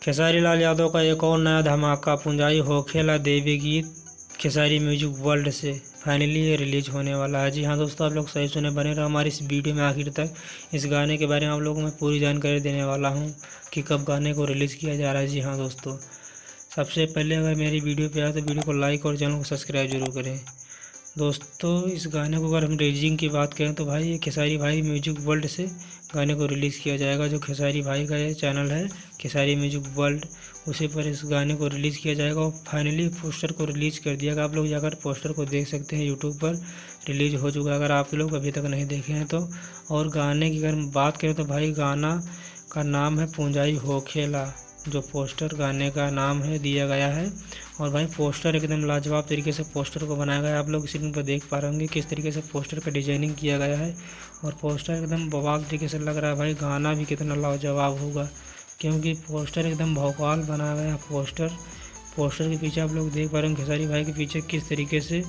खेसारी लाल यादव का एक और नया धमाका पुंजाई होखेला देवी गीत खेसारी म्यूजिक वर्ल्ड से फाइनली ये रिलीज होने वाला है। जी हाँ दोस्तों, आप लोग सही सुने, बने रहो हमारी इस वीडियो में आखिर तक। इस गाने के बारे में आप लोगों को मैं पूरी जानकारी देने वाला हूँ कि कब गाने को रिलीज़ किया जा रहा है। जी हाँ दोस्तों, सबसे पहले अगर मेरी वीडियो पे आए तो वीडियो को लाइक और चैनल को सब्सक्राइब जरूर करें। दोस्तों, इस गाने को अगर हम रिलीजिंग की बात करें तो भाई ये खेसारी भाई म्यूजिक वर्ल्ड से गाने को रिलीज़ किया जाएगा। जो खेसारी भाई का ये चैनल है खेसारी म्यूजिक वर्ल्ड, उसी पर इस गाने को रिलीज़ किया जाएगा। और फाइनली पोस्टर को रिलीज़ कर दिया गया। आप लोग जाकर पोस्टर को देख सकते हैं, यूट्यूब पर रिलीज़ हो चुका है अगर आप लोग अभी तक नहीं देखे हैं तो। और गाने की अगर बात करें तो भाई गाना का नाम है पुंजाई होखेला, जो पोस्टर गाने का नाम है दिया गया है। और भाई पोस्टर एकदम लाजवाब तरीके से पोस्टर को बनाया गया है। आप लोग स्क्रीन पर देख पा रहे होंगे किस तरीके से पोस्टर का डिजाइनिंग किया गया है। और पोस्टर एकदम बवाल तरीके से लग रहा है। भाई गाना भी कितना लाजवाब होगा, क्योंकि पोस्टर एकदम भौकाल बनाया गया है। पोस्टर के पीछे आप लोग देख पा रहे हैं खेसारी भाई के पीछे किस तरीके से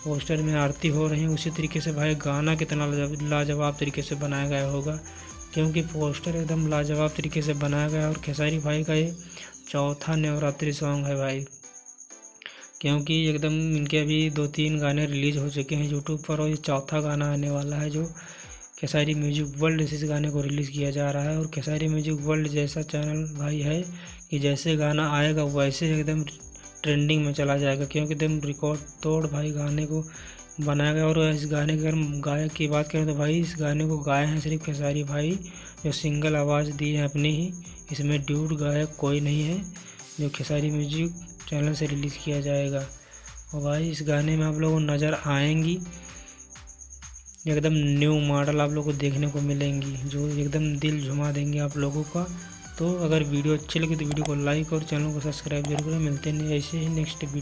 पोस्टर में आरती हो रही है। उसी तरीके से भाई गाना कितना लाजवाब तरीके से बनाया गया होगा, क्योंकि पोस्टर एकदम लाजवाब तरीके से बनाया गया है। और खेसारी भाई का ये चौथा नवरात्रि सॉन्ग है भाई, क्योंकि एकदम इनके अभी 2-3 गाने रिलीज़ हो चुके हैं यूट्यूब पर, और ये चौथा गाना आने वाला है जो खेसारी म्यूजिक वर्ल्ड से इस गाने को रिलीज़ किया जा रहा है। और खेसारी म्यूजिक वर्ल्ड जैसा चैनल भाई है कि जैसे गाना आएगा वैसे एकदम ट्रेंडिंग में चला जाएगा, क्योंकि एकदम रिकॉर्ड तोड़ भाई गाने को बनाया गया। और इस गाने की अगर गायक की बात करें तो भाई इस गाने को गाए हैं सिर्फ खेसारी भाई, जो सिंगल आवाज़ दी है अपनी ही। इसमें ड्यूट गायक कोई नहीं है, जो खेसारी म्यूजिक चैनल से रिलीज़ किया जाएगा। और भाई इस गाने में आप लोगों को नज़र आएंगी एकदम न्यू मॉडल आप लोगों को देखने को मिलेंगी, जो एकदम दिल झुमा देंगे आप लोगों का। तो अगर वीडियो अच्छी लगी तो वीडियो को लाइक और चैनल को सब्सक्राइब जरूर करें। मिलते हैं ऐसे ही नेक्स्ट वीडियो।